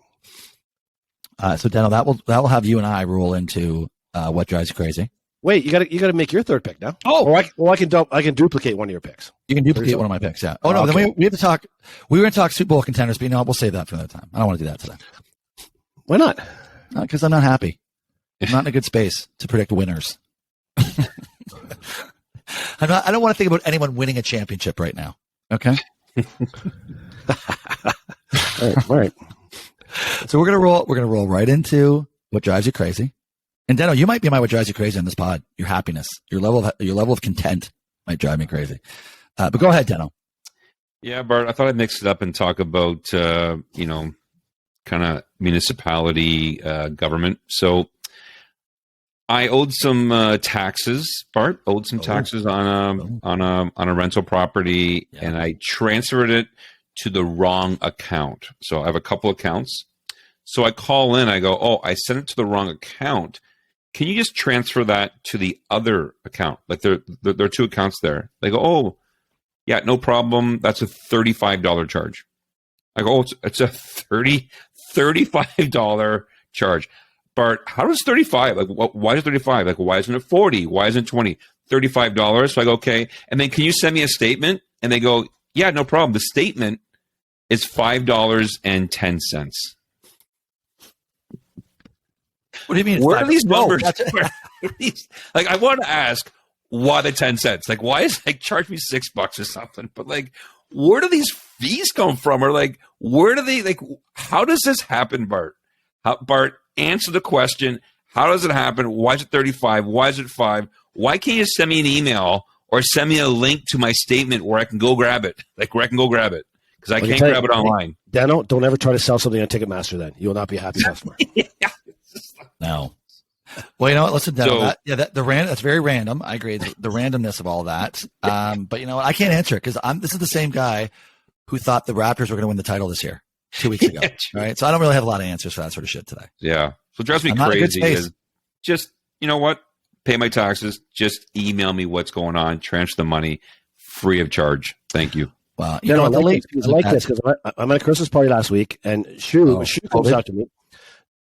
So Daniel, that will have you and I roll into what drives you crazy. Wait, you got to make your third pick now. Oh, I can duplicate one of your picks. You can duplicate one of my picks. Yeah. Oh no, okay. Then we have to talk. We were going to talk Super Bowl contenders, but we'll save that for another time. I don't want to do that today. Why not? Because I'm not happy. I'm not in a good space to predict winners. I don't want to think about anyone winning a championship right now. Okay. All right. So we're gonna roll right into what drives you crazy. And Deno, you might be my what drives you crazy on this pod. Your happiness, your level of content might drive me crazy. But go ahead, Deno. Yeah, Bart. I thought I'd mix it up and talk about kind of municipality government. So I owed some taxes. Bart owed some taxes on a rental property, and I transferred it to the wrong account. So I have a couple accounts. So I call in. I go, "Oh, I sent it to the wrong account. Can you just transfer that to the other account?" Like there are 2 accounts there. They go, "Oh, yeah, no problem. That's a $35 charge." I go, "Oh, it's a $35 charge." Bart, how does 35? Like, why is 35? Like, why isn't it 40? Why isn't it 20? $35. So I go, okay. And then can you send me a statement? And they go, yeah, no problem. The statement is $5.10. What do you mean? Where are these numbers? Like, I want to ask, why the 10 cents? Like, why is like charge me $6 or something? But like, where do these fees come from? Or like, where do they like? How does this happen, Bart? Bart, answer the question. How does it happen? Why is it 35? Why is it 5? Why can't you send me an email or send me a link to my statement where I can go grab it? Like where I can go grab it because I can't grab it online. Deno, don't ever try to sell something on Ticketmaster. Then you will not be a happy customer. No. Well, you know what? Listen, Deno, that's very random. I agree. The randomness of all that. But you know what? I can't answer it because this is the same guy who thought the Raptors were going to win the title this year 2 weeks ago. Right. So I don't really have a lot of answers for that sort of shit today. Yeah. So it drives me crazy is just, you know what? Pay my taxes. Just email me what's going on. Transfer the money free of charge. Thank you. Well, I like this because I'm at a Christmas party last week and Shu comes out to me.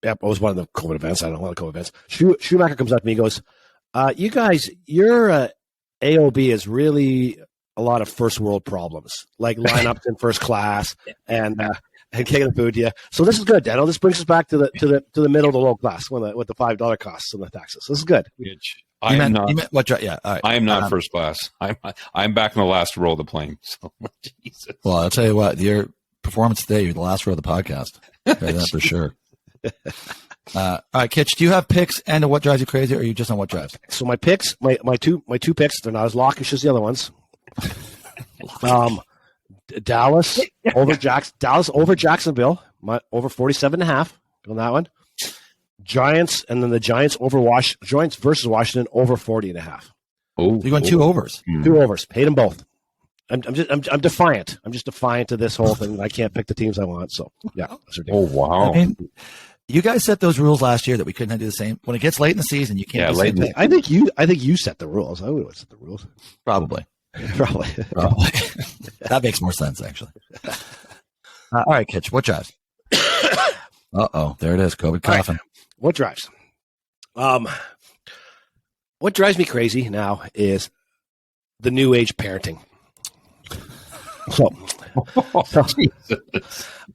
Yep, it was one of the COVID events. I don't know what the COVID events. Schumacher comes up to me and goes, you guys, your AOB is really a lot of first world problems, like lineups in first class and taking the food to you. So this is good, Deno. This brings us back to the middle of the low class with the $5 costs and the taxes. This is good. I am not. Yeah, all right. I am not first class. I'm back in the last row of the plane. So, Jesus. Well, I'll tell you what, your performance today, you're the last row of the podcast. I'll tell you that for sure. All right, Kitch, do you have picks and what drives you crazy, or are you just on what drives? So my picks, my two picks, they're not as lockish as the other ones. Dallas over Jacksonville, over 47.5 on that one. Giants, and then the Giants Giants versus Washington over 40.5. Oh, you're going 2 overs. 2 overs. Hate them both. I'm defiant. I'm just defiant to this whole thing. I can't pick the teams I want. So yeah. Oh wow. I mean, you guys set those rules last year that we couldn't do the same. When it gets late in the season, you can't. Yeah, late. I think you set the rules. I would have set the rules. Probably. That makes more sense, actually. All right, Kitch, what drives? There it is. COVID coughing. Right. What drives? What drives me crazy now is the new age parenting.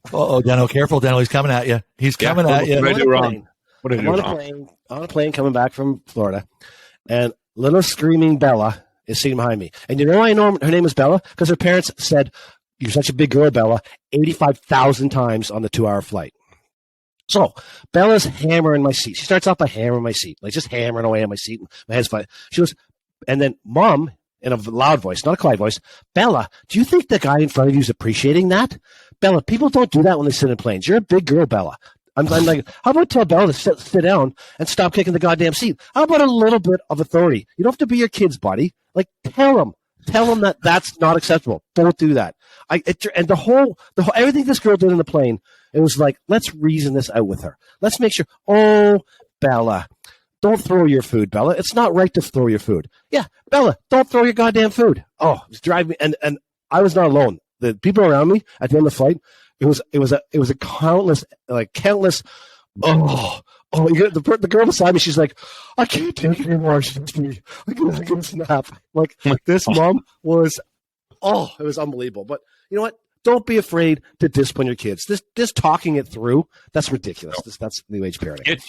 Deno, careful, Deno. He's coming at you. He's coming at you. What did I do wrong? On a plane coming back from Florida, and little screaming Bella is sitting behind me. And you know I know her name is Bella? Because her parents said, "You're such a big girl, Bella," 85,000 times on the 2-hour flight. So Bella's hammering my seat. She starts off by hammering my seat, like just hammering away on my seat. My head's fine. She goes, and then Mom, in a loud voice, not a quiet voice, "Bella, do you think the guy in front of you is appreciating that? Bella, people don't do that when they sit in planes. You're a big girl, Bella." I'm like, how about tell Bella to sit down and stop kicking the goddamn seat? How about a little bit of authority? You don't have to be your kid's buddy. Like, tell them that that's not acceptable. Don't do that. And the whole everything this girl did in the plane, it was like, let's reason this out with her. Let's make sure. Oh, Bella, don't throw your food, Bella. It's not right to throw your food. Yeah, Bella, don't throw your goddamn food. Oh, it was driving me, and I was not alone. The people around me at the end of the flight, it was a countless. The girl beside me, she's like, "I can't take it anymore." She's me. I can snap. Like this mom was, it was unbelievable. But you know what? Don't be afraid to discipline your kids. This talking it through, that's ridiculous. That's new age parenting.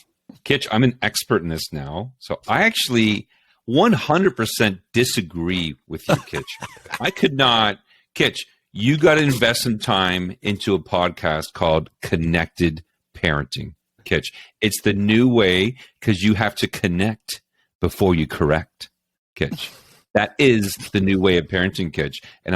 Kitch, I'm an expert in this now. So I actually 100% disagree with you, Kitch. I could not. Kitch, you got to invest some time into a podcast called Connected Parenting. Kitch, it's the new way because you have to connect before you correct. Kitch, that is the new way of parenting, Kitch. And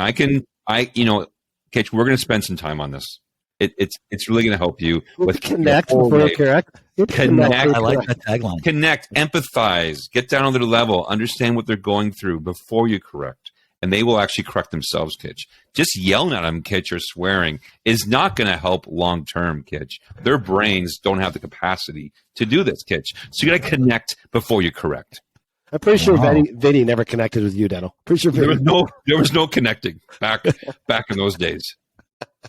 Kitch, we're going to spend some time on this. It's really going to help you with connect before you correct. Connect. I like that tagline. Connect, empathize, get down on their level, understand what they're going through before you correct. And they will actually correct themselves, Kitch. Just yelling at them, Kitch, or swearing is not going to help long-term, Kitch. Their brains don't have the capacity to do this, Kitch. So you got to connect before you correct. I'm pretty sure Vinny never connected with you, Deno. Pretty sure there was no connecting back in those days.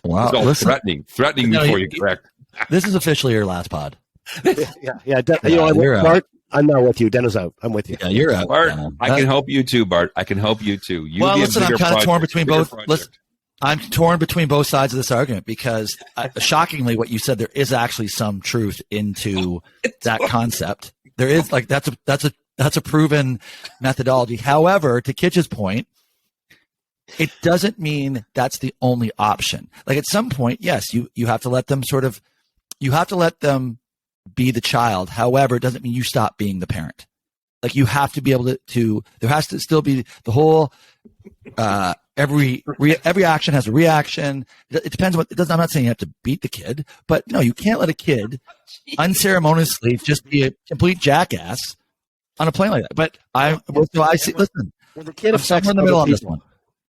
Wow, it was all threatening before you correct. This is officially your last pod. Yeah. Bart, I'm not with you. Deno's out. I'm with you. Yeah, you're out. Bart, I can help you too, Bart. I can help you too. Listen, I'm kind of torn between both. Listen, I'm torn between both sides of this argument because, shockingly, what you said, there is actually some truth into that concept. There is that's a That's a proven methodology. However, to Kitch's point, it doesn't mean that's the only option. Like at some point, yes, you have to let them be the child. However, it doesn't mean you stop being the parent. Like you have to be able to there has to still be the whole, every action has a reaction. It depends what it does. I'm not saying you have to beat the kid, but no, you can't let a kid unceremoniously just be a complete jackass on a plane like that. But I see, listen, when the kid I'm affects somewhere in the middle on this people, one.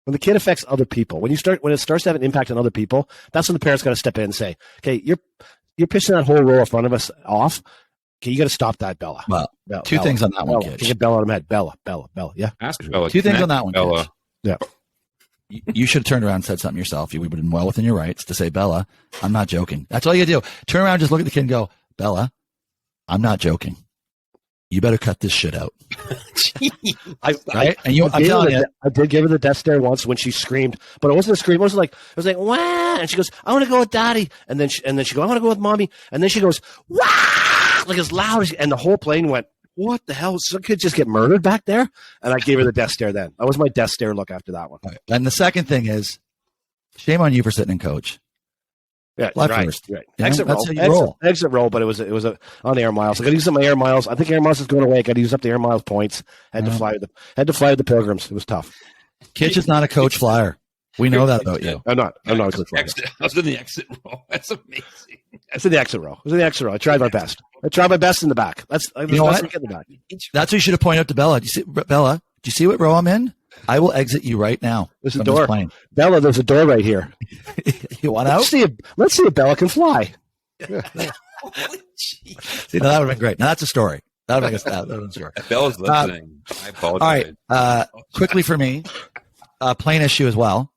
when the kid affects other people, when it starts to have an impact on other people, that's when the parents got to step in and say, okay, you're pissing that whole row in front of us off. Okay, you got to stop that, Bella. Well, Bella, two things on that one, Bella. Kitch. Get Bella on the head. Bella. Yeah. Ask Bella. Two things on that one, Bella. Kitch. Yeah. You should have turned around and said something yourself. You would have been well within your rights to say, Bella, I'm not joking. That's all you do. Turn around, just look at the kid and go, Bella, I'm not joking. You better cut this shit out. Right? And I'm telling you. I did give her the death stare once when she screamed, but it wasn't a scream. It was like, wah! And she goes, I want to go with daddy. And then she goes, I want to go with mommy. And then she goes, wah! Like as loud as, and the whole plane went, what the hell? Some kid just get murdered back there? And I gave her the death stare then. That was my death stare look after that one. Right. And the second thing is, shame on you for sitting in coach. Yeah, Left right. first. Right. You know, Exit that's roll. how you roll. Exit roll, but it was on air miles. I got to use up my air miles. I think air miles is going away. I got to use up the air miles points. Had to fly with the Pilgrims. It was tough. Kitch is not a coach flyer. We know that about you. I'm not a coach flyer. I was in the exit row. That's amazing. It's in the exit row. I tried my best. I tried my best in the back. You know what? In the back. That's what you should have pointed out to Bella. Bella, do you see what row I'm in? I will exit you right now. There's a door. Bella, there's a door right here. You want out? Let's see if Bella can fly. See, now that would have been great. Now that's a story. That would have been a story. Bella's listening. I apologize. All right. Quickly for me, plane issue as well.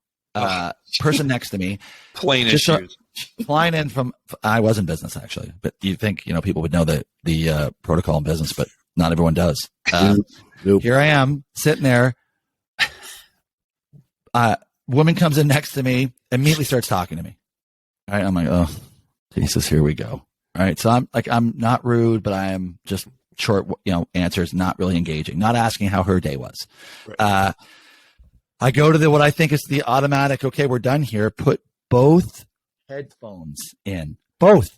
Person next to me. Plane issues. Flying in from, I was in business actually, but you think, people would know the protocol in business, but not everyone does. Nope. Here I am sitting there. Woman comes in next to me, immediately starts talking to me. All right. I'm like, oh, Jesus, here we go. All right. So I'm not rude, but I am just short, answers, not really engaging, not asking how her day was. Right. I go to what I think is the automatic, okay, we're done here. Put both headphones in. Both.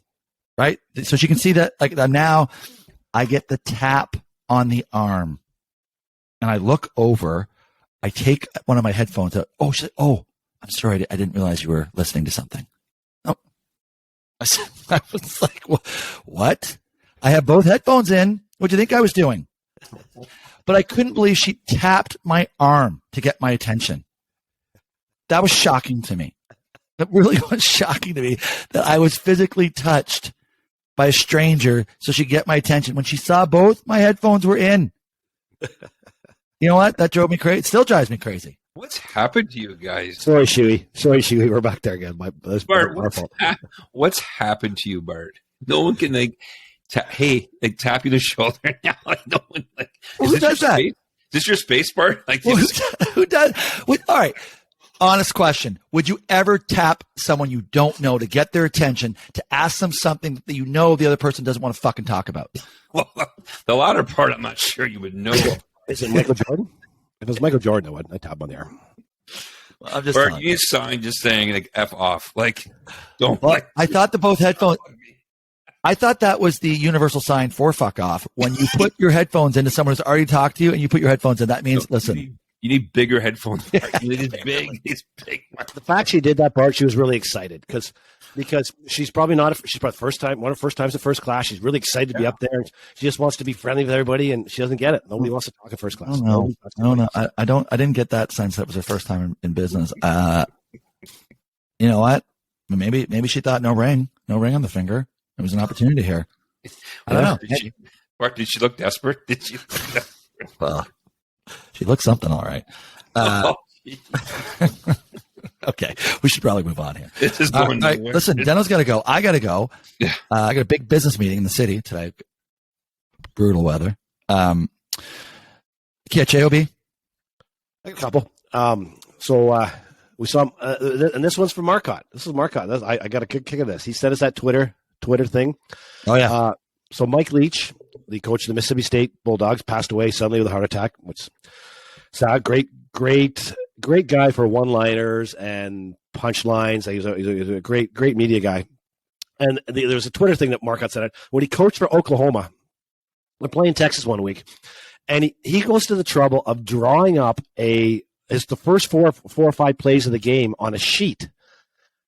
Right? So she can see that now I get the tap on the arm. And I look over. I take one of my headphones out. Oh, she's like, oh, I'm sorry. I didn't realize you were listening to something. Oh. I was like, what? I have both headphones in. What do you think I was doing? But I couldn't believe she tapped my arm to get my attention. That was shocking to me. It really was shocking to me that I was physically touched by a stranger so she'd get my attention when she saw both my headphones were in. You know what? That drove me crazy. It still drives me crazy. What's happened to you guys? Sorry, Shuey. We're back there again. Bart, what's happened to you, Bart? No one can tap you the shoulder now. No one who does that? Is this your space, Bart? Who does? All right. Honest question. Would you ever tap someone you don't know to get their attention, to ask them something that the other person doesn't want to fucking talk about? Well, the latter part, I'm not sure you would know. Is it Michael Jordan? If it was Michael Jordan, I'd tap on there. Well, I'm just Bart, you need a sign just saying F off. Don't. Well, I thought both headphones. I thought that was the universal sign for fuck off. When you put your headphones into someone who's already talked to you and you put your headphones in, that means, listen. You need bigger headphones. Bart. You need these big. The fact she did that, Bart, she was really excited because she's probably one of her first times in first class. She's really excited to be up there. And she just wants to be friendly with everybody, and she doesn't get it. Nobody wants to talk in first class. No. I didn't get that sense that was her first time in business. You know what? Maybe she thought no ring on the finger. It was an opportunity here. I don't know. Bart, did she look desperate? Did she? Well, she looked something all right. Okay, we should probably move on here. This is going right, listen, Deno's got to go. I got to go. Yeah. I got a big business meeting in the city today. Brutal weather. Kitch, AOB? I got a couple. So we saw, and this one's from Marcotte. This is Marcotte. I got a kick of this. He sent us that Twitter thing. Oh, yeah. So Mike Leach, the coach of the Mississippi State Bulldogs, passed away suddenly with a heart attack, which sad. Great guy for one-liners and punchlines. He's a great media guy. And there was a Twitter thing that Marcotte said when he coached for Oklahoma. They're playing Texas one week, and he goes to the trouble of drawing up the first four or five plays of the game on a sheet,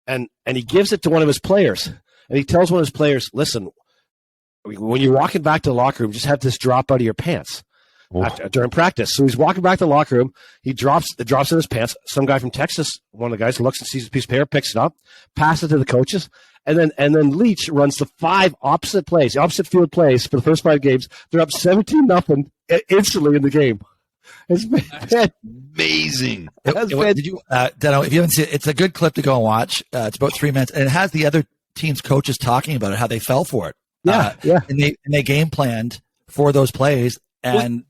and he gives it to one of his players, and he tells one of his players, "Listen, when you're walking back to the locker room, just have this drop out of your pants." During practice. So he's walking back to the locker room. He drops in his pants. Some guy from Texas, one of the guys, looks and sees a piece of paper, picks it up, passes it to the coaches, and then Leach runs the 5 opposite field plays for the first 5 games. They're up 17-0 instantly in the game. It's amazing. Did you, Deno, if you haven't seen it, it's a good clip to go and watch. It's about 3 minutes, and it has the other team's coaches talking about it, how they fell for it. Yeah. And they game planned for those plays. And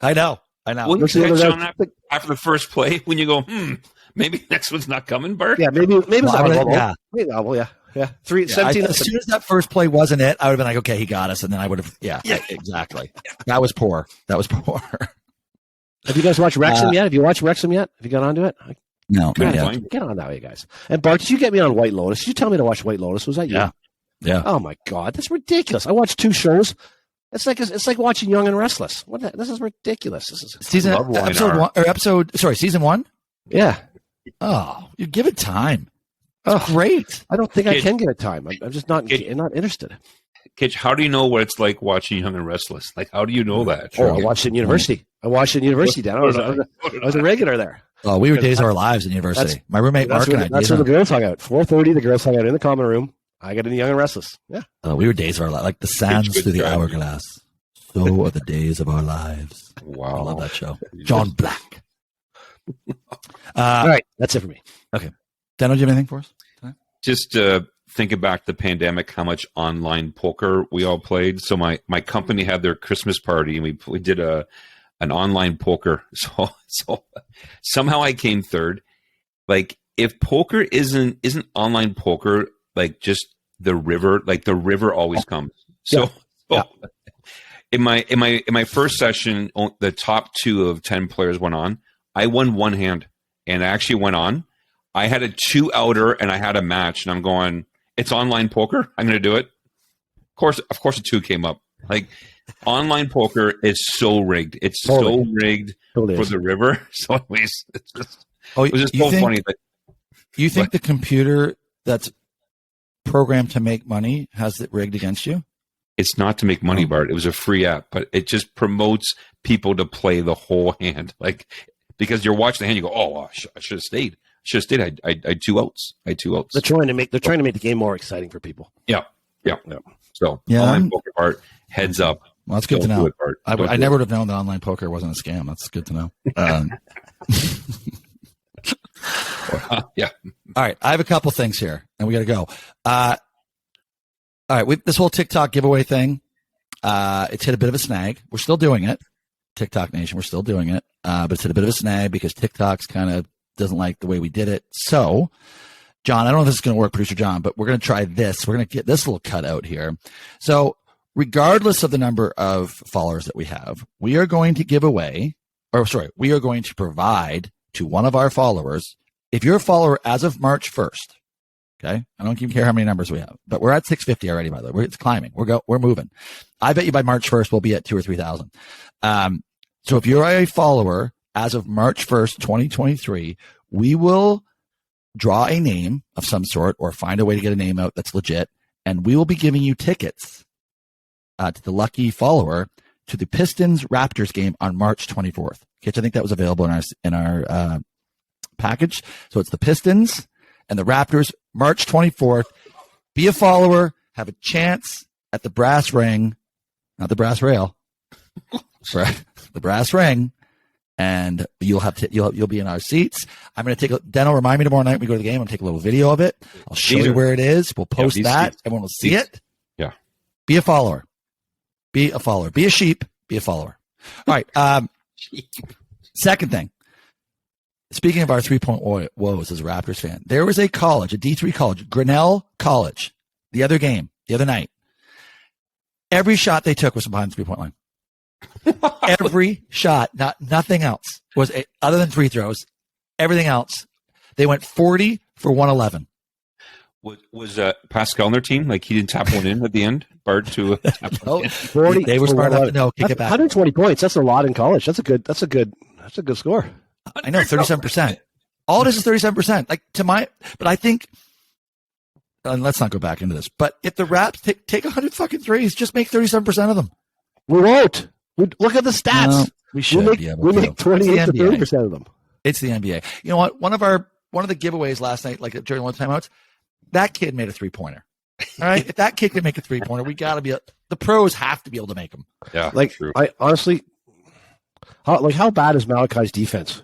I know. Wouldn't you catch on after the first play when you go, maybe next one's not coming, Bart? Yeah, maybe it's not. Yeah. Yeah. 17. As soon as that first play wasn't it, I would have been like, okay, he got us. And then I would have, exactly. That was poor. Have you guys watched Wrexham yet? Have you watched Wrexham yet? Have you got onto it? No. Get on that way, guys. And Bart, did you get me on White Lotus? Did you tell me to watch White Lotus? Was that you? Yeah. Oh my God, that's ridiculous. I watched 2 shows. It's like watching Young and Restless. This is ridiculous. This is season 1. Yeah. Oh, you give it time. It's great. I don't think I can give it time. I'm just not interested. Kitch, how do you know what it's like watching Young and Restless? Like, how do you know that? I watched it in university. Dan. I was a regular there. Oh, we were Days of Our Lives in university. My roommate Mark and I. That's where the girls hung out. 4:30, the girls hung out in the common room. I got in Young and Restless. Yeah. Oh, we were Days of Our Lives, like the sands through the hourglass. So are the days of our lives. Wow. I love that show. John Black. All right. That's it for me. Okay. Deno, do you have anything for us tonight? Just thinking back to the pandemic, how much online poker we all played. So my company had their Christmas party, and we did an online poker. So somehow I came third. Like, if poker isn't online poker, like just the river always comes. So in my first session, the top 2 of 10 players went on. I won one hand, and I actually went on. I had a 2-outer, and I had a match, and I'm going, it's online poker. I'm going to do it. Of course, a 2 came up. Like, online poker is so rigged. It's so rigged for the river. So anyways, it was just so funny. You think the computer that's programmed to make money has it rigged against you? It's not to make money, Bart. It was a free app, but it just promotes people to play the whole hand. Like, because you're watching the hand, you go, "Oh, I should have stayed. I had 2 outs. They're trying to make the game more exciting for people. Yeah. So online poker, Bart, heads up. Well, that's good to know. I never would have known that online poker wasn't a scam. That's good to know. Yeah. All right. I have a couple things here, and we got to go. All right. This whole TikTok giveaway thing, it's hit a bit of a snag. We're still doing it. TikTok Nation, we're still doing it. But it's hit a bit of a snag because TikTok's kind of doesn't like the way we did it. So, John, I don't know if this is going to work, Producer John, but we're going to try this. We're going to get this little cut out here. So, regardless of the number of followers that we have, we are going to we are going to provide to one of our followers, if you're a follower as of March 1st, okay, I don't even care how many numbers we have, but we're at 650 already, by the way. It's climbing. We're moving. I bet you by March 1st, we'll be at 2,000 or 3,000. So if you're a follower as of March 1st, 2023, we will draw a name of some sort or find a way to get a name out that's legit, and we will be giving you tickets to the lucky follower to the Pistons Raptors game on March 24th. Kitch, I think that was available in our package. So it's the Pistons and the Raptors, March 24th. Be a follower, have a chance at the brass ring, not the brass rail, the brass ring, and you'll be in our seats. I'm going to Deno, remind me tomorrow night when we go to the game. I'm going to take a little video of it. I'll show you where it is. We'll post that. Seats. Everyone will see it. Yeah. Be a follower. Be a follower. Be a sheep. Be a follower. All right. Second thing. Speaking of our 3-point woes as a Raptors fan, there was a college, a D3 college, Grinnell College, the other night. Every shot they took was behind the 3-point line. Every shot, nothing else was other than free throws. Everything else, they went 40 for 111. Was Pascal on their team? Like he didn't tap one in at the end? Bart to tap one in? 40. They were smart enough to know, kick it back. 120 points. That's a lot in college. That's a good score. I know, 37%. All it is 37%. But I think, and let's not go back into this, but if the Raps take 100 fucking threes, just make 37% of them. We won't. Look at the stats. No, we should be able to. We make 28 to 30% of them. It's the NBA. You know what? One of the giveaways last night, like during one of the timeouts, that kid made a 3-pointer. All right, if that kid can make a 3-pointer, we got to be. The pros have to be able to make them. Yeah, like true. I honestly, how bad is Malachi's defense?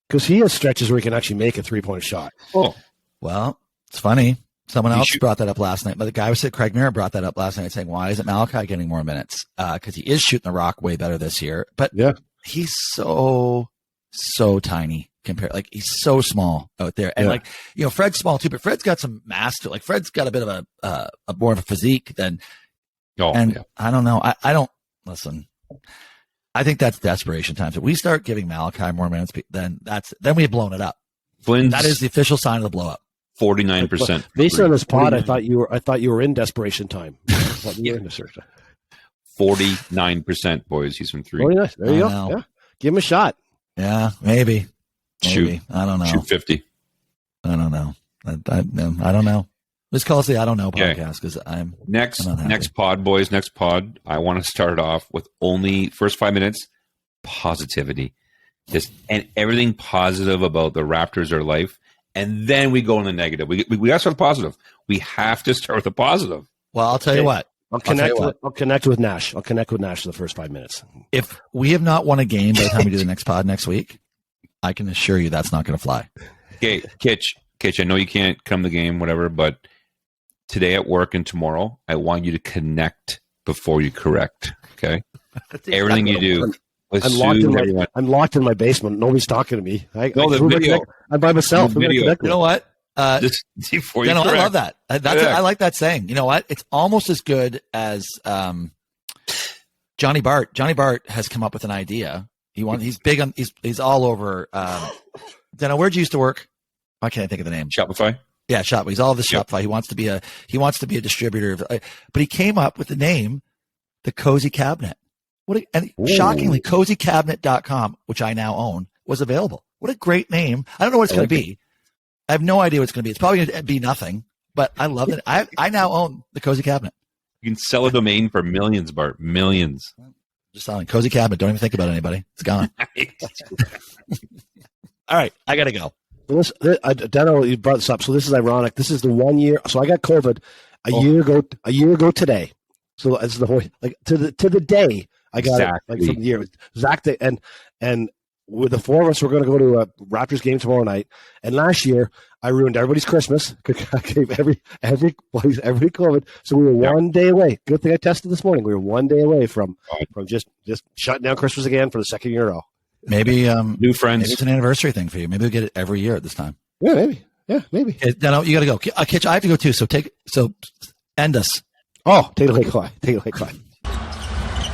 Because he has stretches where he can actually make a 3-point shot. Oh, well, it's funny. Someone else brought that up last night. But the guy who said Craig Mira brought that up last night, saying, "Why isn't Malachi getting more minutes? Because he is shooting the rock way better this year. But yeah, he's so tiny." Compared, like he's so small out there, and Fred's small too, but Fred's got some mass to. Like Fred's got a bit of a more of a physique than. I don't know. I don't listen. I think that's desperation times. If we start giving Malachi more minutes, then we have blown it up. That is the official sign of the blow up. 49%. Based on this pod, I thought you were in desperation time. 49%, boys. He's from 3. 49. There you go. Yeah. Give him a shot. Yeah, maybe. Shoot. I don't know. Shoot 50. I don't know. I don't know. Let's call it the I don't know podcast because I'm next pod, boys. Next pod. I want to start off with only first 5 minutes positivity, and everything positive about the Raptors or life, and then we go in the negative. We got to start with positive. We have to start with the positive. Well, I'll tell you what. I'll connect with Nash. I'll connect with Nash for the first 5 minutes. If we have not won a game by the time we do the next pod next week, I can assure you that's not going to fly. Okay, Kitch, I know you can't come to the game, whatever, but today at work and tomorrow, I want you to connect before you correct. Okay, everything you do. I'm locked in my basement. Nobody's talking to me. I'm by myself. You know what? Just before you I love that. I like that saying. You know what? It's almost as good as Johnny Bart. Johnny Bart has come up with an idea. He's big on. He's all over. Deno, where'd you used to work? Why can't I think of the name? Shopify. Yeah, Shopify. He's all of the Shopify. He wants to be a distributor. But he came up with the name, the Cozy Cabinet. Shockingly, CozyCabinet.com, which I now own, was available. What a great name! I don't know what it's going to be. I have no idea what it's going to be. It's probably going to be nothing. But I love it. I now own the Cozy Cabinet. You can sell a domain for millions, Bart. Millions. Just selling Cozy Cabinet. Don't even think about anybody. It's gone. All right, I got to go. Deno, you brought this up. So this is ironic. This is the 1 year. So I got COVID a year ago today. So it's the whole to the day I got it from the year. Zach and with the four of us, we're going to go to a Raptors game tomorrow night. And last year, I ruined everybody's Christmas. I gave every COVID. So we were 1 day away. Good thing I tested this morning. We were 1 day away from just shutting down Christmas again for the second year in a row. Maybe new friends. Maybe it's an anniversary thing for you. Maybe we'll get it every year at this time. Yeah, maybe. Yeah, maybe. No, you got to go. Kitch, I have to go too. So end us. Oh, take it away, Kawhi.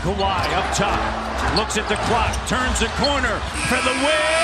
Kawhi up top, looks at the clock, turns the corner for the win.